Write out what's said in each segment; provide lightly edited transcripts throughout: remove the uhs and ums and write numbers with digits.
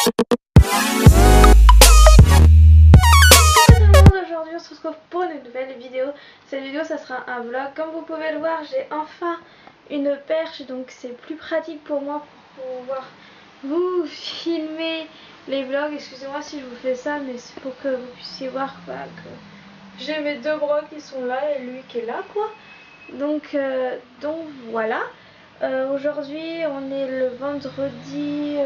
Aujourd'hui on se retrouve pour une nouvelle vidéo. Cette vidéo ça sera un vlog. Comme vous pouvez le voir, j'ai enfin une perche, donc c'est plus pratique pour moi pour pouvoir vous filmer les vlogs. Excusez-moi si je vous fais ça, mais c'est pour que vous puissiez voir que j'ai mes deux bras qui sont là et lui qui est là quoi. Donc voilà. Aujourd'hui on est le vendredi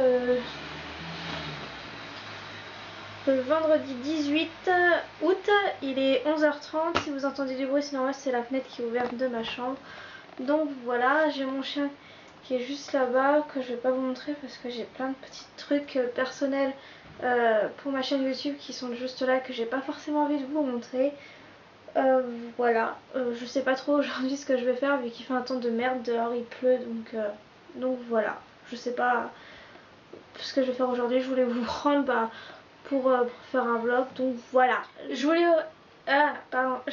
18 août, il est 11h30. Si vous entendez du bruit, c'est normal, c'est la fenêtre qui est ouverte de ma chambre. Donc voilà, j'ai mon chien qui est juste là-bas, que je vais pas vous montrer parce que j'ai plein de petits trucs personnels pour ma chaîne YouTube qui sont juste là, que j'ai pas forcément envie de vous montrer. Voilà, je sais pas trop aujourd'hui ce que je vais faire vu qu'il fait un temps de merde dehors, il pleut, donc voilà, je sais pas ce que je vais faire aujourd'hui. Je voulais vous prendre pour faire un vlog, donc voilà. Je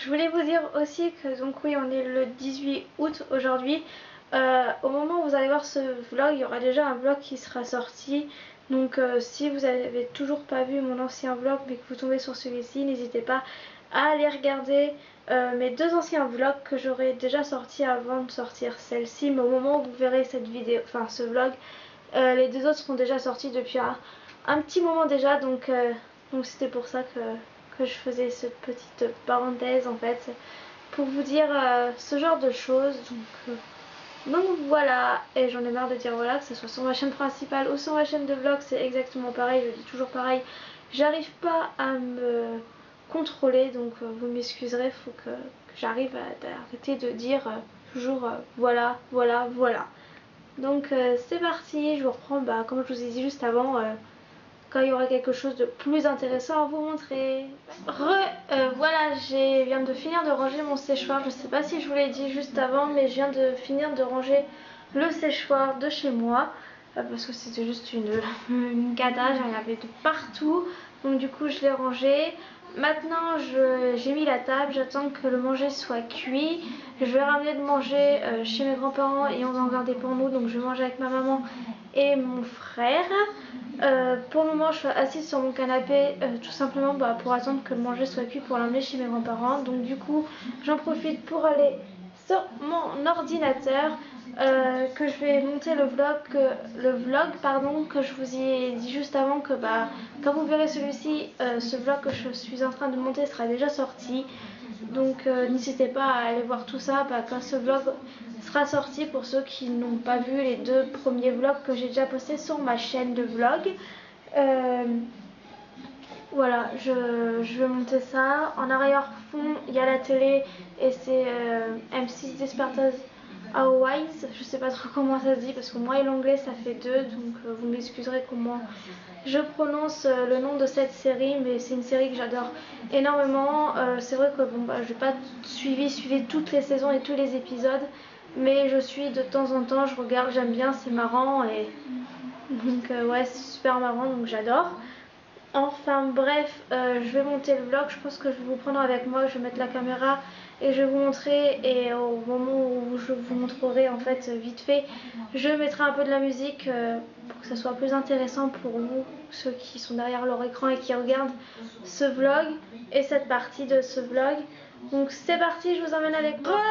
voulais vous dire aussi que donc oui, on est le 18 août aujourd'hui. Au moment où vous allez voir ce vlog, il y aura déjà un vlog qui sera sorti. Donc si vous n'avez toujours pas vu mon ancien vlog mais que vous tombez sur celui-ci, n'hésitez pas à aller regarder mes deux anciens vlogs que j'aurais déjà sortis avant de sortir celle-ci. Mais au moment où vous verrez cette vidéo, enfin ce vlog, les deux autres seront déjà sortis depuis un petit moment déjà, donc c'était pour ça que je faisais cette petite parenthèse en fait, pour vous dire ce genre de choses. Donc voilà, et j'en ai marre de dire voilà, que ce soit sur ma chaîne principale ou sur ma chaîne de vlog, c'est exactement pareil, je dis toujours pareil. J'arrive pas à me contrôler, donc vous m'excuserez, faut que j'arrive à arrêter de dire toujours voilà, voilà, voilà. Donc c'est parti, je vous reprends comme je vous ai dit juste avant, quand il y aura quelque chose de plus intéressant à vous montrer. Voilà, je viens de finir de ranger mon séchoir. Je sais pas si je vous l'ai dit juste avant, mais je viens de finir de ranger le séchoir de chez moi. Parce que c'était juste une cata, il y avait de partout. Donc du coup je l'ai rangé. Maintenant j'ai mis la table, j'attends que le manger soit cuit. Je vais ramener de manger chez mes grands-parents et on va en garder pour nous. Donc je vais manger avec ma maman et mon frère. Pour le moment je suis assise sur mon canapé tout simplement pour attendre que le manger soit cuit pour l'emmener chez mes grands-parents. Donc du coup j'en profite pour aller sur mon ordinateur, que je vais monter le vlog que je vous ai dit juste avant, que quand vous verrez celui-ci, ce vlog que je suis en train de monter sera déjà sorti. Donc n'hésitez pas à aller voir tout ça quand ce vlog sera sorti, pour ceux qui n'ont pas vu les deux premiers vlogs que j'ai déjà postés sur ma chaîne de vlog. Voilà, je vais monter ça. En arrière-fond, il y a la télé et c'est M6 Desperate Housewives. Je sais pas trop comment ça se dit parce que moi et l'anglais ça fait deux, donc vous m'excuserez comment je prononce le nom de cette série, mais c'est une série que j'adore énormément. C'est vrai que j'ai pas suivi toutes les saisons et tous les épisodes, mais je suis de temps en temps, je regarde, j'aime bien, c'est marrant et donc ouais, c'est super marrant, donc j'adore. Enfin bref, je vais monter le vlog, je pense que je vais vous prendre avec moi, je vais mettre la caméra et je vais vous montrer, et au moment où je vous montrerai en fait vite fait, je mettrai un peu de la musique pour que ça soit plus intéressant pour vous, ceux qui sont derrière leur écran et qui regardent ce vlog et cette partie de ce vlog. Donc c'est parti, je vous emmène avec moi.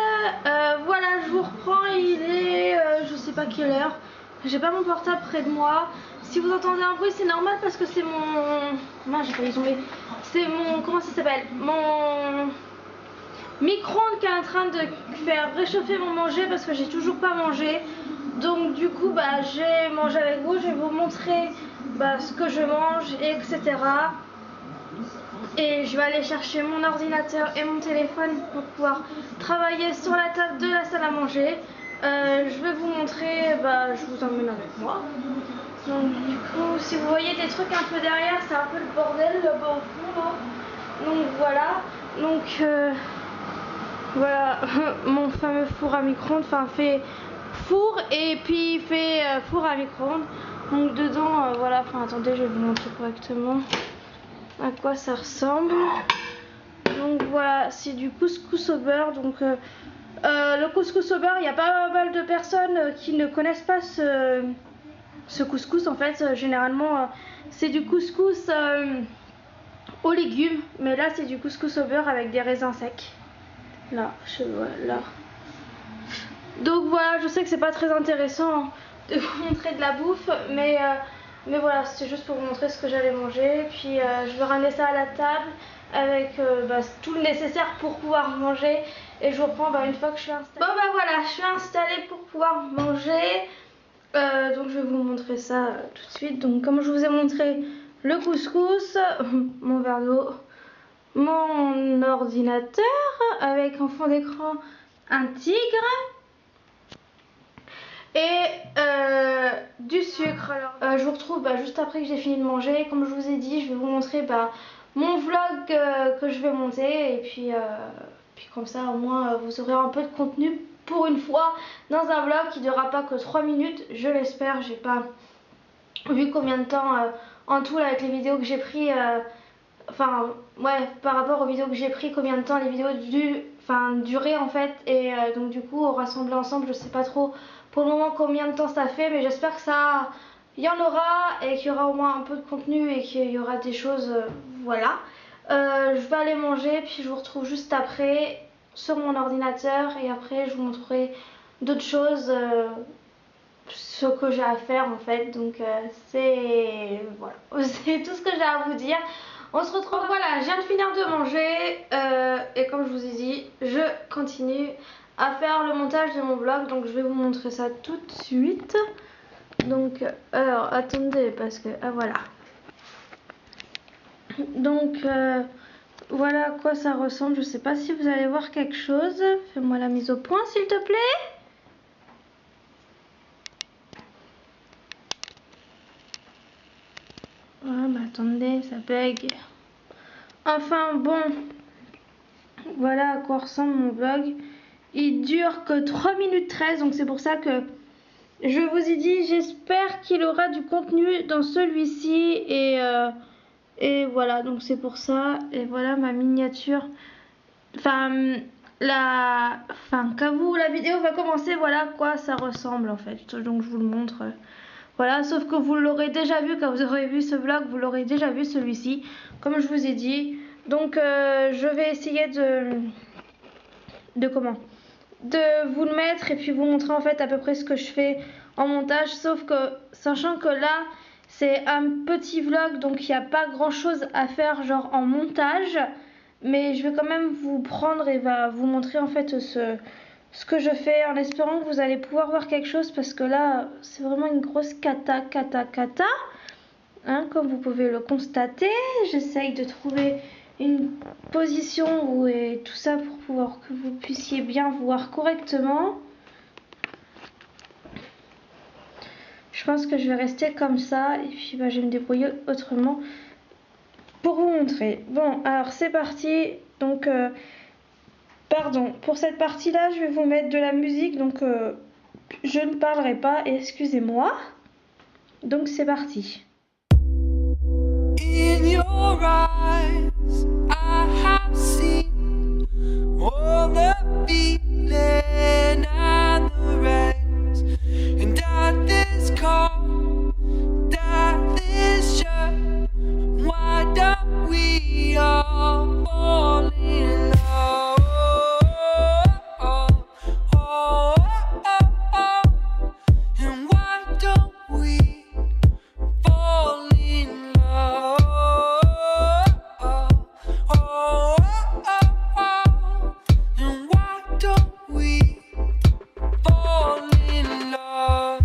Voilà, je vous reprends, il est je sais pas quelle heure, j'ai pas mon portable près de moi. Si vous entendez un bruit, c'est normal parce que c'est mon... Mince, j'ai failli tomber. C'est mon... Comment ça s'appelle? Mon micro-ondes qui est en train de faire réchauffer mon manger parce que j'ai toujours pas mangé. Donc du coup, j'ai mangé avec vous. Je vais vous montrer ce que je mange, etc. Et je vais aller chercher mon ordinateur et mon téléphone pour pouvoir travailler sur la table de la salle à manger. Je vais vous montrer, je vous emmène avec moi. Donc du coup, si vous voyez des trucs un peu derrière, c'est un peu le bordel là-bas au fond là. Donc voilà, voilà mon fameux four à micro-ondes, fait four et puis il fait four à micro-ondes. Donc dedans, voilà, attendez, je vais vous montrer correctement à quoi ça ressemble. Donc voilà, c'est du couscous au beurre. Donc le couscous au beurre, il y a pas mal de personnes qui ne connaissent pas ce couscous. En fait généralement c'est du couscous aux légumes, mais là c'est du couscous au beurre avec des raisins secs. Là, je vois là. Donc voilà, je sais que c'est pas très intéressant de vous montrer de la bouffe, mais voilà, c'est juste pour vous montrer ce que j'allais manger. Puis je vais ramener ça à la table avec tout le nécessaire pour pouvoir manger. Et je vous reprends une fois que je suis installée. Bon voilà, je suis installée pour pouvoir manger. Donc je vais vous montrer ça tout de suite. Donc comme je vous ai montré le couscous, mon verre d'eau, mon ordinateur avec en fond d'écran un tigre et du sucre. Alors, je vous retrouve juste après que j'ai fini de manger. Comme je vous ai dit, je vais vous montrer mon vlog que je vais monter. Et puis comme ça au moins vous aurez un peu de contenu pour une fois dans un vlog qui ne durera pas que 3 minutes, je l'espère. J'ai pas vu combien de temps en tout là, avec les vidéos que j'ai pris. Enfin ouais, par rapport aux vidéos que j'ai pris, combien de temps les vidéos duraient en fait. Et donc du coup, rassembler ensemble, je sais pas trop pour le moment combien de temps ça fait, mais j'espère que ça, il y en aura et qu'il y aura au moins un peu de contenu et qu'il y aura des choses, voilà. Je vais aller manger, puis je vous retrouve juste après sur mon ordinateur et après je vous montrerai d'autres choses, ce que j'ai à faire en fait. Donc c'est voilà, c'est tout ce que j'ai à vous dire. On se retrouve, voilà, je viens de finir de manger et comme je vous ai dit, je continue à faire le montage de mon vlog, donc je vais vous montrer ça tout de suite. Donc alors attendez parce que voilà. Donc voilà à quoi ça ressemble. Je sais pas si vous allez voir quelque chose. Fais-moi la mise au point s'il te plaît. Ah bah attendez, ça bug. Enfin bon, voilà à quoi ressemble mon vlog. Il dure que 3 minutes 13, donc c'est pour ça que je vous ai dit, j'espère qu'il aura du contenu dans celui-ci. Et voilà, donc c'est pour ça. Et voilà ma miniature. Enfin, quand la vidéo va commencer, voilà à quoi ça ressemble en fait. Donc je vous le montre. Voilà, sauf que vous l'aurez déjà vu, quand vous aurez vu ce vlog, vous l'aurez déjà vu celui-ci, comme je vous ai dit. Donc je vais essayer de vous le mettre et puis vous montrer en fait à peu près ce que je fais en montage. Sauf que, sachant que là, c'est un petit vlog, donc il n'y a pas grand chose à faire genre en montage. Mais je vais quand même vous prendre et vous montrer en fait ce que je fais, en espérant que vous allez pouvoir voir quelque chose, parce que là c'est vraiment une grosse cata, hein, comme vous pouvez le constater. J'essaye de trouver une position et tout ça pour pouvoir que vous puissiez bien voir correctement. Je pense que je vais rester comme ça et puis je vais me débrouiller autrement pour vous montrer. Bon, alors c'est parti. Donc pardon, pour cette partie là je vais vous mettre de la musique, donc je ne parlerai pas, excusez-moi. Donc c'est parti. In your eyes, I have seen all the feeling and the rains, and death is cold, death is sure. Why don't we all fall in love? And why don't we fall in love? And why don't we fall in love?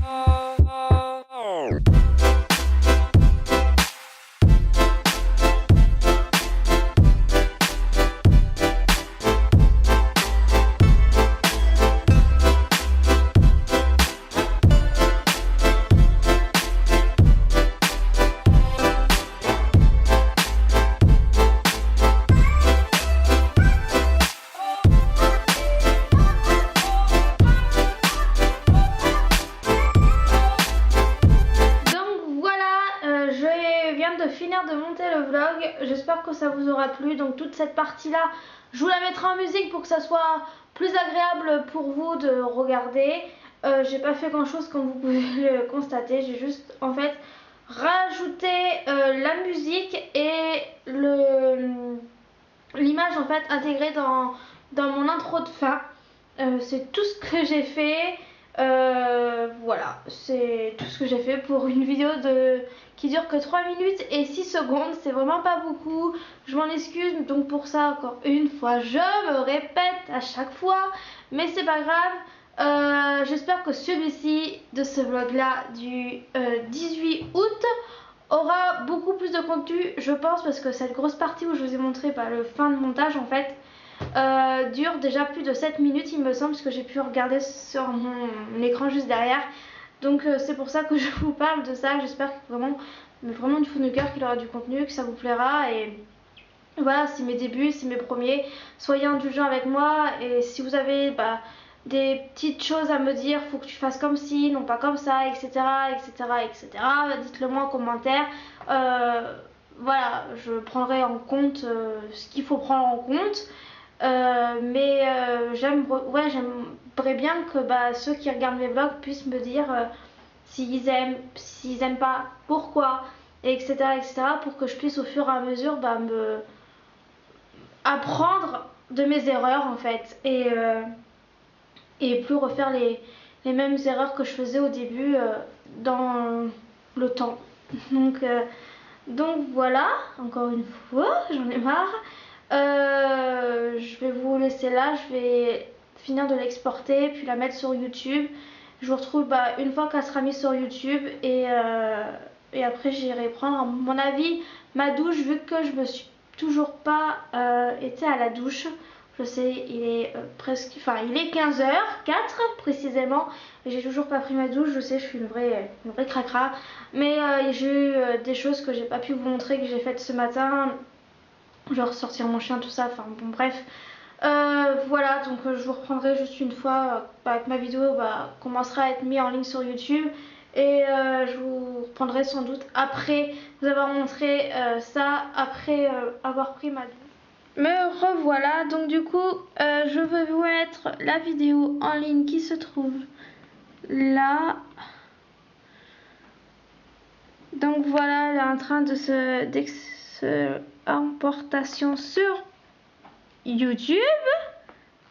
De monter le vlog, j'espère que ça vous aura plu. Donc toute cette partie là je vous la mettrai en musique pour que ça soit plus agréable pour vous de regarder. J'ai pas fait grand chose comme vous pouvez le constater, j'ai juste en fait rajouté la musique et l'image en fait intégrée dans mon intro de fin. C'est tout ce que j'ai fait. Voilà, c'est tout ce que j'ai fait pour une vidéo qui dure que 3 minutes et 6 secondes. C'est vraiment pas beaucoup. Je m'en excuse donc pour ça encore une fois. Je me répète à chaque fois, mais c'est pas grave. J'espère que celui-ci de ce vlog là du 18 août aura beaucoup plus de contenu, je pense, parce que cette grosse partie où je vous ai montré le fin de montage en fait dure déjà plus de 7 minutes il me semble, parce que j'ai pu regarder sur mon écran juste derrière. Donc c'est pour ça que je vous parle de ça. J'espère que vraiment du fond du cœur qu'il aura du contenu, que ça vous plaira. Et voilà, c'est mes débuts, c'est mes premiers. Soyez indulgents avec moi. Et si vous avez des petites choses à me dire, faut que tu fasses comme ci, non pas comme ça, etc. Dites-le moi en commentaire. Voilà, je prendrai en compte ce qu'il faut prendre en compte. J'aimerais bien que ceux qui regardent mes vlogs puissent me dire s'ils aiment pas, pourquoi, etc., pour que je puisse au fur et à mesure me apprendre de mes erreurs en fait, et plus refaire les mêmes erreurs que je faisais au début dans le temps. Donc voilà, encore une fois, j'en ai marre. Je vais vous laisser là, je vais finir de l'exporter puis la mettre sur YouTube. Je vous retrouve une fois qu'elle sera mise sur YouTube, et après j'irai prendre à mon avis ma douche, vu que je me suis toujours pas été à la douche. Je sais, il est il est 15h04 précisément et j'ai toujours pas pris ma douche. Je sais, je suis une vraie cracra, mais j'ai eu des choses que j'ai pas pu vous montrer que j'ai faites ce matin, genre sortir mon chien, tout ça, enfin bon bref. Voilà, donc je vous reprendrai juste une fois que ma vidéo commencera à être mise en ligne sur YouTube, et je vous reprendrai sans doute après vous avoir montré ça, après avoir pris ma douche. Me revoilà, donc du coup je vais vous mettre la vidéo en ligne qui se trouve là. Donc voilà, elle est en train d'exportation sur YouTube.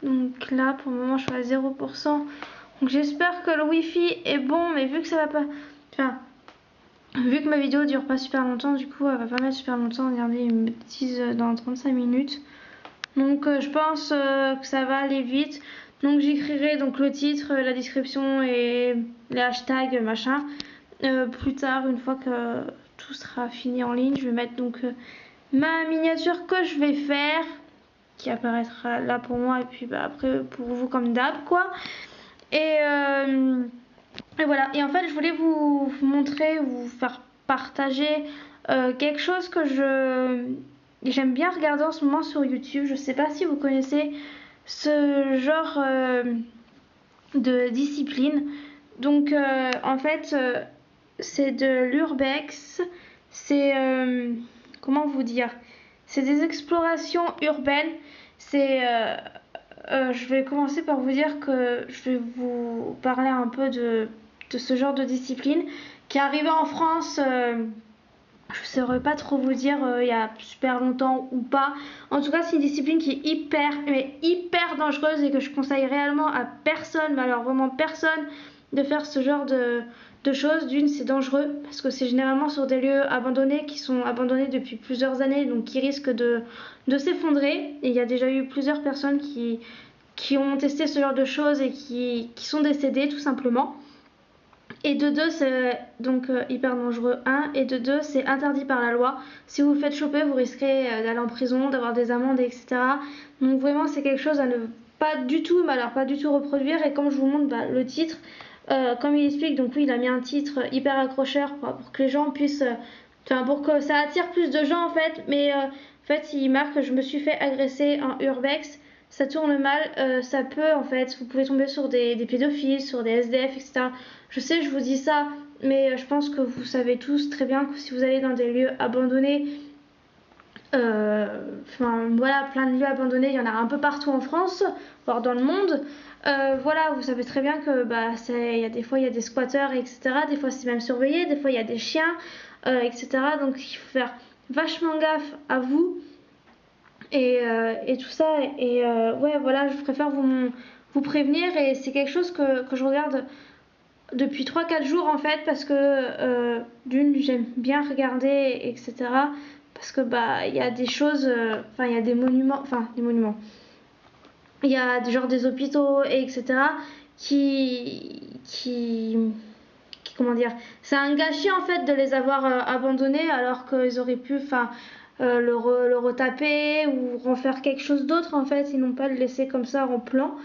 Donc là pour le moment je suis à 0%. Donc j'espère que le wifi est bon, mais vu que ça va pas, vu que ma vidéo dure pas super longtemps, du coup elle va pas mettre super longtemps. Regardez, ils me disent dans 35 minutes. Donc je pense que ça va aller vite. Donc j'écrirai donc le titre, la description et les hashtags machin plus tard, une fois que tout sera fini en ligne. Je vais mettre donc ma miniature que je vais faire, qui apparaîtra là pour moi, et puis après pour vous comme d'hab quoi. Et voilà, et en fait je voulais vous montrer, vous faire partager quelque chose que j'aime bien regarder en ce moment sur YouTube. Je sais pas si vous connaissez ce genre de discipline. Donc en fait c'est de l'urbex. C'est comment vous dire, c'est des explorations urbaines. Je vais commencer par vous dire que je vais vous parler un peu de ce genre de discipline qui est arrivé en France. Je ne saurais pas trop vous dire il y a super longtemps ou pas. En tout cas, c'est une discipline qui est hyper dangereuse, et que je conseille réellement à personne, mais alors vraiment personne, de faire ce genre de choses. D'une, c'est dangereux parce que c'est généralement sur des lieux abandonnés, qui sont abandonnés depuis plusieurs années, donc qui risquent de s'effondrer. Et il y a déjà eu plusieurs personnes qui ont testé ce genre de choses et qui sont décédées tout simplement. Et de deux, c'est donc hyper dangereux, et de deux, c'est interdit par la loi. Si vous vous faites choper, vous risquez d'aller en prison, d'avoir des amendes, etc. Donc vraiment, c'est quelque chose à ne pas du tout, mais alors pas du tout reproduire. Et comme je vous montre le titre, comme il explique, donc oui, il a mis un titre hyper accrocheur pour que les gens puissent, pour que ça attire plus de gens en fait. Mais en fait, il marque: je me suis fait agresser en urbex. Ça tourne mal, ça peut en fait, vous pouvez tomber sur des pédophiles, sur des SDF, etc. Je sais, je vous dis ça, mais je pense que vous savez tous très bien que si vous allez dans des lieux abandonnés, voilà, plein de lieux abandonnés, il y en a un peu partout en France, voire dans le monde. Voilà, vous savez très bien que des fois il y a des squatteurs, etc. Des fois c'est même surveillé, des fois il y a des chiens. etc. Donc il faut faire vachement gaffe à vous et tout ça. Et ouais, voilà, je préfère vous prévenir. Et c'est quelque chose que je regarde depuis 3-4 jours en fait, parce que d'une, j'aime bien regarder, etc. Parce que bah il y a des choses, enfin il y a des monuments, il y a genre des hôpitaux, et etc. qui comment dire, c'est un gâchis en fait de les avoir abandonnés, alors qu'ils auraient pu le retaper ou refaire quelque chose d'autre en fait. Ils n'ont pas le laissé comme ça en plan.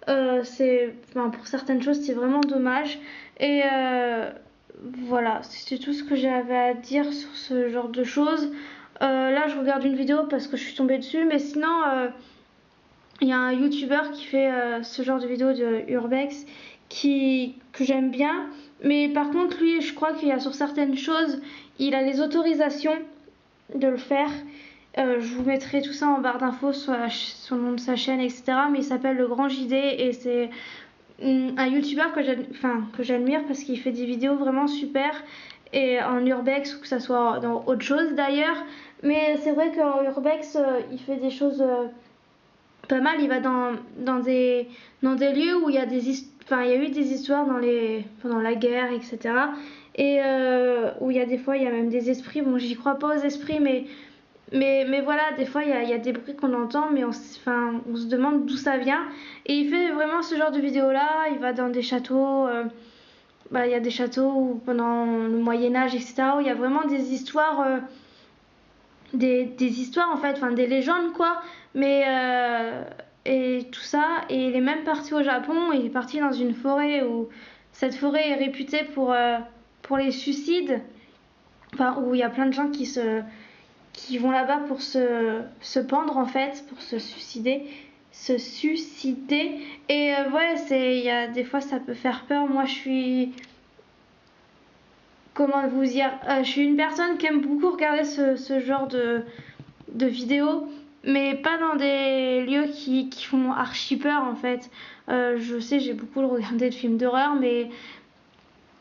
Pour certaines choses c'est vraiment dommage. Et voilà, c'est tout ce que j'avais à dire sur ce genre de choses. Là je regarde une vidéo parce que je suis tombée dessus, mais sinon il y a un youtubeur qui fait ce genre de vidéo de urbex que j'aime bien. Mais par contre lui, je crois qu'il y a sur certaines choses, il a les autorisations de le faire. Je vous mettrai tout ça en barre d'infos sur le nom de sa chaîne, etc. Mais il s'appelle Le Grand JD et c'est un youtubeur que j'admire parce qu'il fait des vidéos vraiment super, et en urbex, ou que ça soit dans autre chose d'ailleurs. Mais c'est vrai qu'en urbex, il fait des choses pas mal. Il va dans des lieux où il y a il y a eu des histoires pendant la guerre, etc. Et où il y a des fois, il y a même des esprits. Bon, j'y crois pas aux esprits, mais voilà, des fois, il y a des bruits qu'on entend, mais on se demande d'où ça vient. Et il fait vraiment ce genre de vidéos-là. Il va dans des châteaux. Il y a des châteaux où, pendant le Moyen-Âge, etc., où il y a vraiment des histoires. Des histoires en fait, des légendes quoi, mais et tout ça. Et il est même parti au Japon, il est parti dans une forêt où cette forêt est réputée pour les suicides, où il y a plein de gens qui vont là-bas pour se pendre en fait, pour se suicider. Et ouais, il y a des fois ça peut faire peur. Moi je suis, comment vous dire, je suis une personne qui aime beaucoup regarder ce genre de vidéos, mais pas dans des lieux qui font archi peur en fait. Je sais, j'ai beaucoup regardé de films d'horreur, mais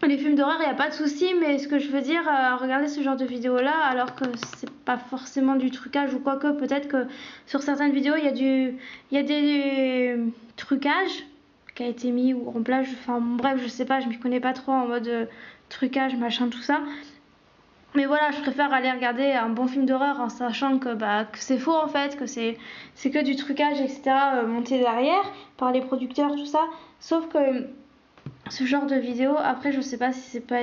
les films d'horreur, il n'y a pas de souci. Mais ce que je veux dire, regarder ce genre de vidéos là, alors que c'est pas forcément du trucage, ou quoique peut-être que sur certaines vidéos il y a des trucages qui a été mis ou en place. Bref, je sais pas, je m'y connais pas trop en mode trucage, machin, tout ça. Mais voilà, je préfère aller regarder un bon film d'horreur en sachant que c'est faux en fait, que c'est que du trucage, etc., monté derrière par les producteurs, tout ça. Sauf que ce genre de vidéo, après je sais pas si c'est pas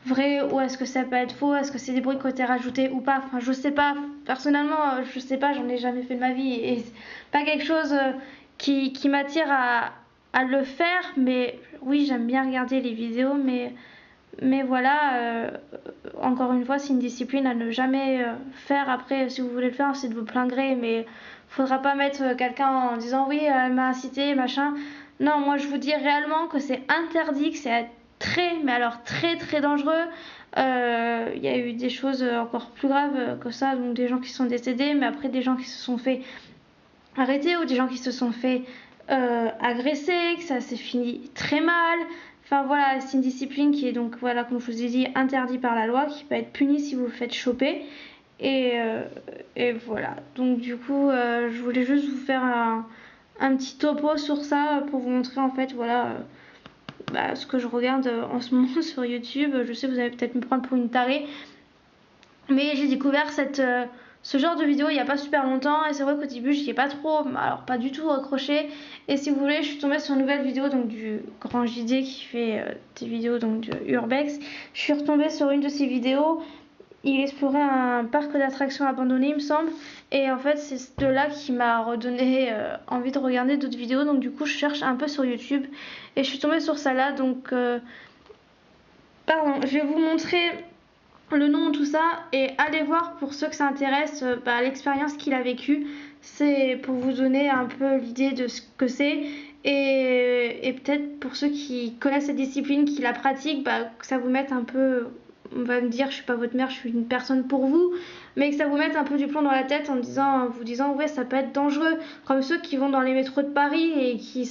vrai ou est-ce que ça peut être faux, est-ce que c'est des bruits qui ont été rajoutés ou pas. Enfin, je sais pas, personnellement, je sais pas, j'en ai jamais fait de ma vie et c'est pas quelque chose qui m'attire à le faire. Mais oui, j'aime bien regarder les vidéos, mais voilà, encore une fois, c'est une discipline à ne jamais faire. Après, si vous voulez le faire, c'est de vos plein gré, mais faudra pas mettre quelqu'un en disant oui, elle m'a incité, machin. Non, moi je vous dis réellement que c'est interdit, que c'est très, mais alors très très dangereux. Il y a eu des choses encore plus graves que ça, donc des gens qui sont décédés, mais après des gens qui se sont fait arrêter, ou des gens qui se sont fait agresser, que ça s'est fini très mal. Enfin voilà, c'est une discipline qui est donc, voilà, comme je vous ai dit, interdite par la loi, qui peut être punie si vous vous faites choper. Et voilà, donc du coup, je voulais juste vous faire un petit topo sur ça pour vous montrer en fait, voilà, ce que je regarde en ce moment sur YouTube. Je sais, vous allez peut-être me prendre pour une tarée, mais j'ai découvert ce genre de vidéo il n'y a pas super longtemps, et c'est vrai qu'au début j'y ai pas trop, alors pas du tout accroché. Et si vous voulez, je suis tombée sur une nouvelle vidéo donc du Grand JD qui fait des vidéos donc de urbex. Je suis retombée sur une de ses vidéos. Il explorait un parc d'attractions abandonné, il me semble, et en fait c'est de là qui m'a redonné envie de regarder d'autres vidéos. Donc du coup je cherche un peu sur YouTube et je suis tombée sur ça là. Donc pardon, je vais vous montrer le nom, tout ça, et allez voir pour ceux que ça intéresse l'expérience qu'il a vécue. C'est pour vous donner un peu l'idée de ce que c'est, et peut-être pour ceux qui connaissent cette discipline, qui la pratiquent, que ça vous mette un peu, on va me dire, je suis pas votre mère, je suis une personne pour vous, mais que ça vous mette un peu du plomb dans la tête en vous disant ouais, ça peut être dangereux, comme ceux qui vont dans les métros de Paris et qui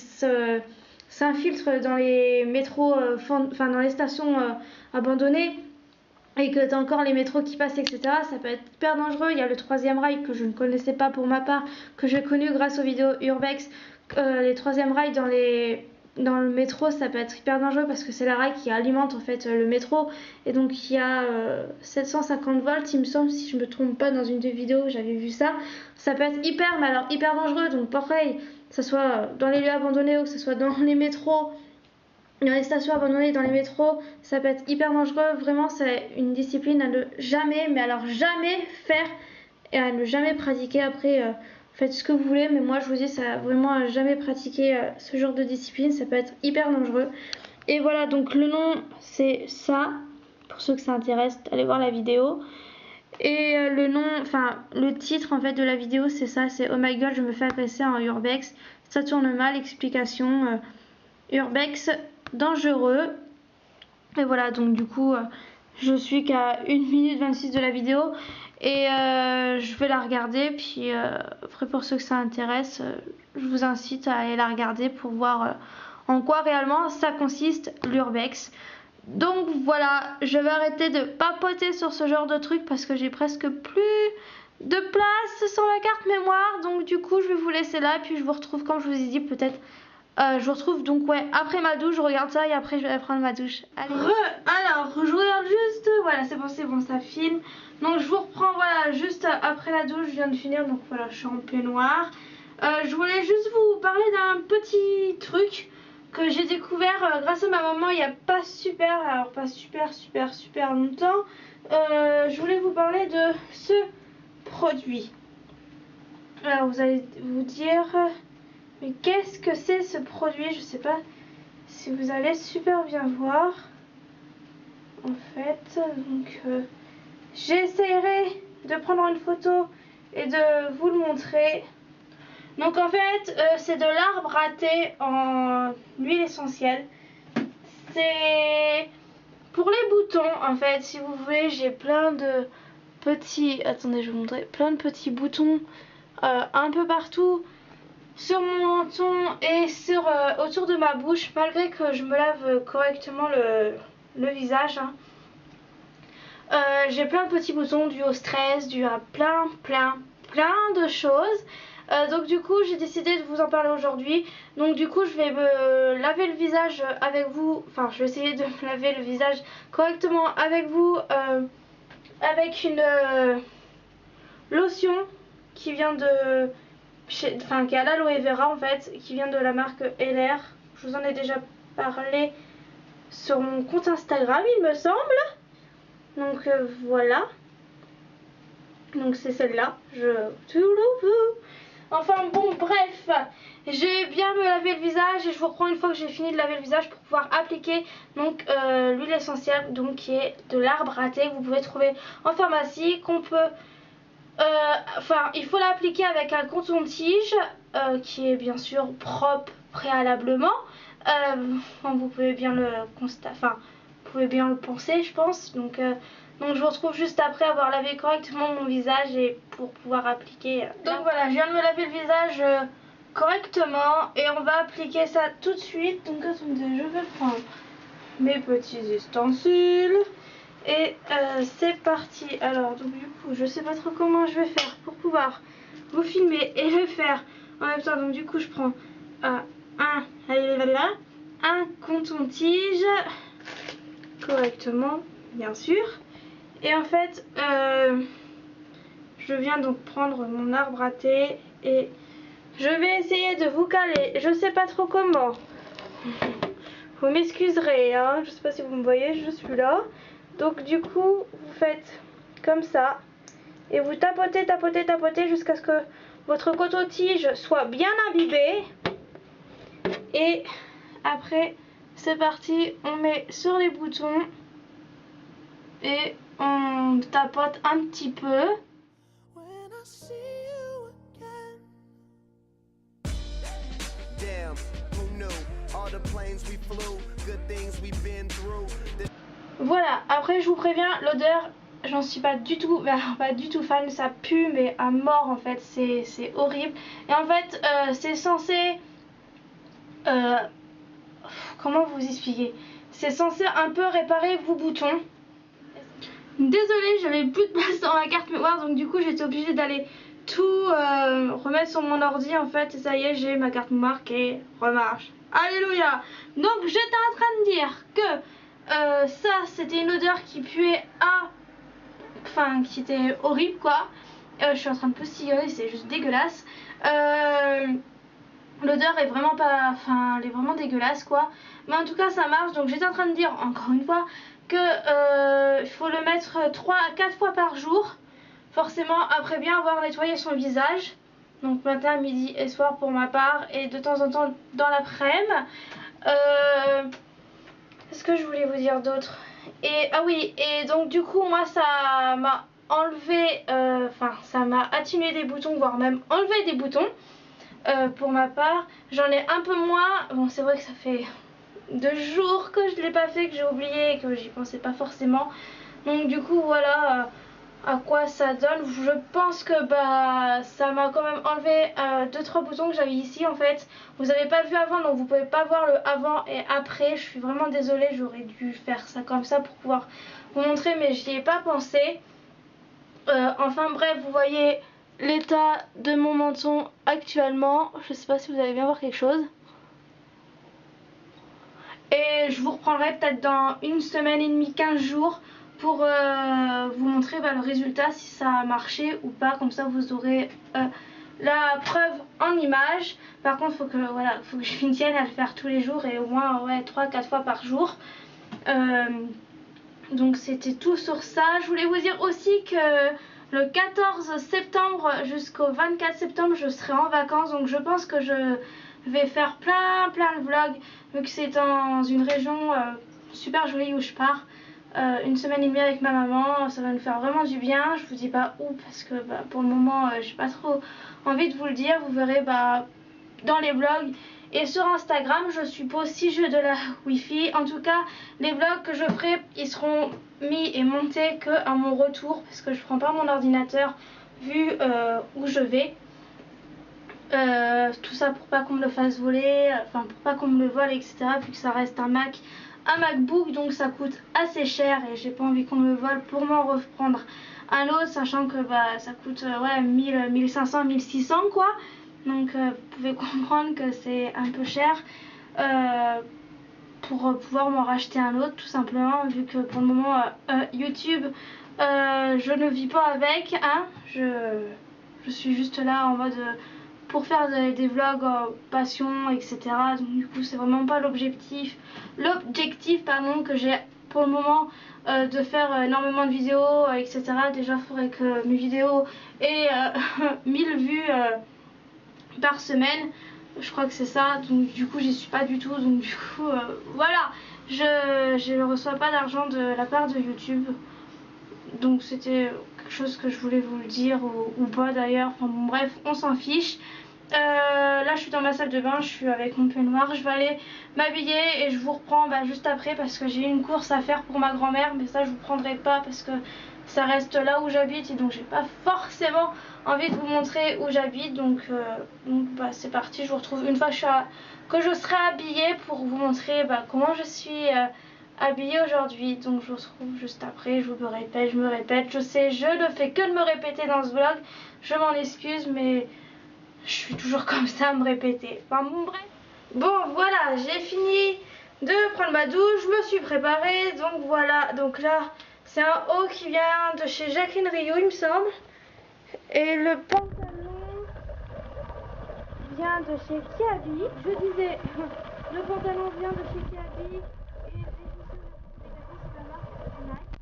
s'infiltrent dans les métros, dans les stations abandonnées. et que tu as encore les métros qui passent, etc., ça peut être hyper dangereux. Il y a le 3e rail que je ne connaissais pas pour ma part, que j'ai connu grâce aux vidéos Urbex. Les 3e rails dans le métro, ça peut être hyper dangereux parce que c'est la rail qui alimente en fait le métro, et donc il y a 750 volts il me semble, si je me trompe pas, dans une des vidéos j'avais vu ça. Ça peut être hyper dangereux, donc pareil, que ce soit dans les lieux abandonnés ou que ce soit dans les métros, dans les stations abandonnées, dans les métros, ça peut être hyper dangereux. Vraiment, c'est une discipline à ne jamais, mais alors jamais faire et à ne jamais pratiquer. Après, faites ce que vous voulez, mais moi je vous dis, ça vraiment à jamais pratiquer ce genre de discipline, ça peut être hyper dangereux. Et voilà, donc le nom c'est ça, pour ceux que ça intéresse, allez voir la vidéo. Et le nom, enfin le titre en fait de la vidéo c'est ça, c'est Oh my god, je me fais agresser en urbex, ça tourne mal, explication, urbex dangereux. Et voilà, donc du coup je suis qu'à 1 minute 26 de la vidéo, et je vais la regarder, puis après pour ceux que ça intéresse, je vous incite à aller la regarder pour voir en quoi réellement ça consiste l'urbex. Donc voilà, je vais arrêter de papoter sur ce genre de truc parce que j'ai presque plus de place sur ma carte mémoire, donc du coup je vais vous laisser là, puis je vous retrouve, comme je vous ai dit, peut-être je vous retrouve donc après ma douche. Je regarde ça et après je vais prendre ma douche. Allez. Alors je regarde juste, voilà, c'est bon, ça filme. Donc je vous reprends, voilà, juste après la douche. Je viens de finir, donc voilà, je suis en peignoir. Je voulais juste vous parler d'un petit truc que j'ai découvert grâce à ma maman il n'y a pas super longtemps. Je voulais vous parler de ce produit. Alors vous allez vous dire, mais qu'est-ce que c'est ce produit? Je sais pas si vous allez super bien voir. En fait, donc j'essaierai de prendre une photo et de vous le montrer. Donc en fait, c'est de l'arbre à thé en huile essentielle. C'est pour les boutons en fait. Si vous voulez, j'ai plein de petits, attendez, je vais vous montrer, plein de petits boutons un peu partout sur mon menton et autour de ma bouche, malgré que je me lave correctement le visage. Hein. J'ai plein de petits boutons dus au stress, dus à plein de choses. Donc du coup j'ai décidé de vous en parler aujourd'hui. Donc du coup je vais me laver le visage avec vous. Enfin je vais essayer de me laver le visage correctement avec vous avec une lotion qui vient de... Enfin qui est à l'aloe vera en fait, qui vient de la marque LR. Je vous en ai déjà parlé sur mon compte Instagram il me semble. Donc voilà. Donc c'est celle-là. Enfin bon, bref, je vais bien me laver le visage et je vous reprends une fois que j'ai fini de laver le visage pour pouvoir appliquer donc l'huile essentielle, donc qui est de l'arbre à thé que vous pouvez trouver en pharmacie, qu'on peut enfin il faut l'appliquer avec un coton-tige qui est bien sûr propre préalablement. Vous pouvez bien le constater, enfin vous pouvez bien le penser je pense. Donc je vous retrouve juste après avoir lavé correctement mon visage et pour pouvoir appliquer. Donc voilà, je viens de me laver le visage correctement et on va appliquer ça tout de suite. Donc attendez, je vais prendre mes petits ustensiles et c'est parti. Alors donc du coup je sais pas trop comment je vais faire pour pouvoir vous filmer et le faire en même temps. Donc du coup je prends un coton-tige correctement bien sûr. Et en fait, je viens donc prendre mon arbre à thé et je vais essayer de vous caler. Je sais pas trop comment. Vous m'excuserez, hein. Je sais pas si vous me voyez, je suis là. Donc du coup, vous faites comme ça et vous tapotez jusqu'à ce que votre coton-tige soit bien imbibé. Et après, c'est parti. On met sur les boutons et on tapote un petit peu. Voilà, après je vous préviens, l'odeur, j'en suis pas du tout fan, ça pue mais à mort en fait, c'est horrible. Et en fait, c'est censé... comment vous expliquer? C'est censé un peu réparer vos boutons. Désolée, j'avais plus de place dans ma carte mémoire, donc du coup j'étais obligée d'aller tout remettre sur mon ordi en fait. Et ça y est, j'ai ma carte mémoire qui remarche. Alléluia. Donc j'étais en train de dire que ça c'était une odeur qui puait enfin qui était horrible quoi. Je suis en train de postillonner, c'est juste dégueulasse. L'odeur est vraiment pas, enfin elle est vraiment dégueulasse quoi. Mais en tout cas ça marche. Donc j'étais en train de dire encore une fois que il faut le mettre 3 à 4 fois par jour. Forcément après bien avoir nettoyé son visage. Donc matin, midi et soir pour ma part. Et de temps en temps dans l'après-midi. Qu'est-ce que je voulais vous dire d'autre? Et ah oui, et donc du coup moi ça m'a enlevé, enfin ça m'a atténué des boutons, voire même enlevé des boutons. Pour ma part, j'en ai un peu moins. Bon, c'est vrai que ça fait 2 jours que je ne l'ai pas fait, que j'ai oublié et que j'y pensais pas forcément. Donc du coup voilà à quoi ça donne. Je pense que bah ça m'a quand même enlevé 2-3 boutons que j'avais ici en fait. Vous n'avez pas vu avant, donc vous pouvez pas voir le avant et après. Je suis vraiment désolée, j'aurais dû faire ça comme ça pour pouvoir vous montrer, mais j'y ai pas pensé. Enfin bref, vous voyez l'état de mon menton actuellement. Je sais pas si vous allez bien voir quelque chose. Et je vous reprendrai peut-être dans 1 semaine et demie, 15 jours pour vous montrer le résultat, si ça a marché ou pas. Comme ça vous aurez la preuve en image. Par contre faut que je m'y tienne à le faire tous les jours et au moins 3-4 fois par jour. Donc c'était tout sur ça. Je voulais vous dire aussi que le 14 septembre jusqu'au 24 septembre je serai en vacances. Donc je pense que je vais faire plein de vlogs vu que c'est dans une région super jolie où je pars. 1 semaine et demie avec ma maman, ça va nous faire vraiment du bien. Je vous dis pas où parce que pour le moment j'ai pas trop envie de vous le dire. Vous verrez dans les vlogs et sur Instagram je suppose, si j'ai de la wifi. En tout cas les vlogs que je ferai ils seront mis et montés que à mon retour parce que je prends pas mon ordinateur vu où je vais. Tout ça pour pas qu'on me le fasse voler, enfin pour pas qu'on me le vole, etc. Vu que ça reste un MacBook, donc ça coûte assez cher et j'ai pas envie qu'on me le vole pour m'en reprendre un autre, sachant que ça coûte 1000, 1500, 1600 quoi. Donc vous pouvez comprendre que c'est un peu cher pour pouvoir m'en racheter un autre tout simplement, vu que pour le moment YouTube je ne vis pas avec, hein. Je suis juste là en mode pour faire des vlogs passion, etc. Donc du coup c'est vraiment pas l'objectif que j'ai pour le moment de faire énormément de vidéos, etc. Déjà il faudrait que mes vidéos aient 1000 vues par semaine, je crois que c'est ça. Donc du coup j'y suis pas du tout, donc du coup voilà, je ne reçois pas d'argent de la part de YouTube. Donc c'était quelque chose que je voulais vous le dire, ou pas d'ailleurs, enfin bon bref, on s'en fiche. Là je suis dans ma salle de bain, je suis avec mon peignoir, je vais aller m'habiller et je vous reprends juste après parce que j'ai une course à faire pour ma grand-mère, mais ça je vous prendrai pas parce que ça reste là où j'habite et donc j'ai pas forcément envie de vous montrer où j'habite. Donc c'est parti, je vous retrouve une fois que je serai habillée pour vous montrer comment je suis habillée aujourd'hui. Donc je vous retrouve juste après. Je me répète, je sais, je ne fais que de me répéter dans ce vlog, je m'en excuse, mais je suis toujours comme ça à me répéter. Enfin bon bref. Bon voilà, j'ai fini de prendre ma douche, je me suis préparée, donc voilà. Donc là c'est un haut qui vient de chez Jacqueline Rio il me semble. Et le pantalon vient de chez Kiabi. Je disais, le pantalon vient de chez Kiabi. Et les chaussures de la marque Nike.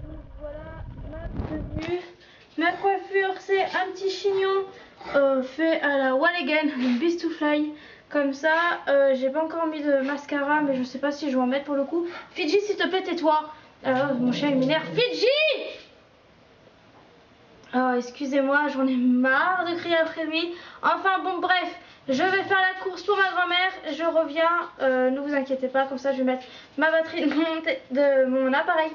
Donc voilà ma tenue. Ma coiffure, c'est un petit chignon fait à la Wall Again, le Beast to Fly. Comme ça, j'ai pas encore mis de mascara, mais je sais pas si je vais en mettre pour le coup. Fidji, s'il te plaît, tais-toi. Mon chien il m'énerve. Fidji! Oh, excusez-moi, j'en ai marre de crier après lui. Enfin bon bref, je vais faire la course pour ma grand-mère. Je reviens, ne vous inquiétez pas, comme ça je vais mettre ma batterie de mon appareil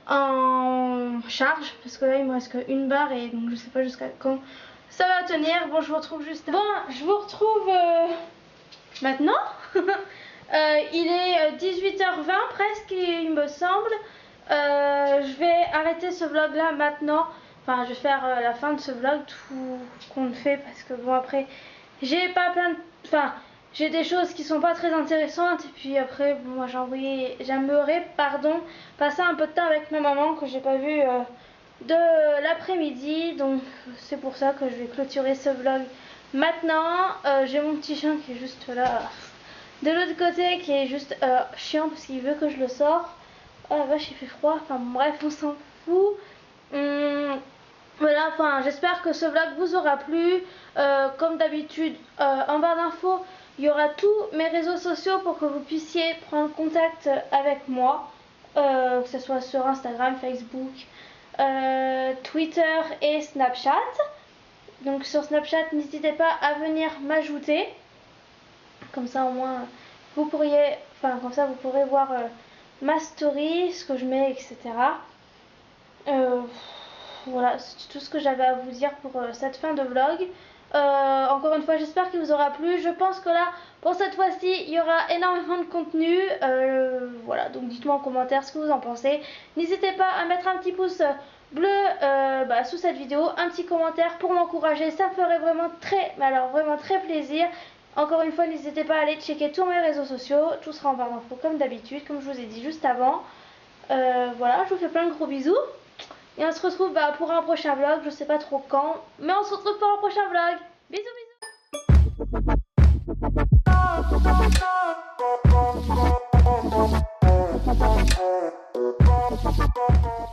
en charge. Parce que là il me reste qu'une barre et donc je sais pas jusqu'à quand ça va tenir. Bon, je vous retrouve juste. Bon, je vous retrouve maintenant. Il est 18h20 presque il me semble. Je vais arrêter ce vlog là maintenant. Enfin, je vais faire la fin de ce vlog, tout compte fait, parce que bon, après, j'ai pas plein de... Enfin, j'ai des choses qui sont pas très intéressantes. Et puis après, bon, moi j'aimerais, pardon, passer un peu de temps avec ma maman que j'ai pas vue de l'après-midi. Donc c'est pour ça que je vais clôturer ce vlog maintenant. J'ai mon petit chien qui est juste là, de l'autre côté, qui est juste chiant parce qu'il veut que je le sorte. Oh la vache, il fait froid. Enfin bref, on s'en fout. Voilà, enfin j'espère que ce vlog vous aura plu. Comme d'habitude, en barre d'infos, il y aura tous mes réseaux sociaux pour que vous puissiez prendre contact avec moi, que ce soit sur Instagram, Facebook, Twitter et Snapchat. Donc sur Snapchat, n'hésitez pas à venir m'ajouter. Comme ça au moins vous pourriez, enfin comme ça vous pourrez voir ma story, ce que je mets, etc. Voilà, c'est tout ce que j'avais à vous dire pour cette fin de vlog. Encore une fois, j'espère qu'il vous aura plu. Je pense que là, pour cette fois-ci, il y aura énormément de contenu. Voilà, donc dites-moi en commentaire ce que vous en pensez. N'hésitez pas à mettre un petit pouce bleu sous cette vidéo, un petit commentaire pour m'encourager. Ça me ferait vraiment très, mais alors vraiment très plaisir. Encore une fois, n'hésitez pas à aller checker tous mes réseaux sociaux. Tout sera en barre d'infos comme d'habitude, comme je vous ai dit juste avant. Voilà, je vous fais plein de gros bisous. Et on se retrouve pour un prochain vlog, je sais pas trop quand, mais on se retrouve pour un prochain vlog. Bisous bisous.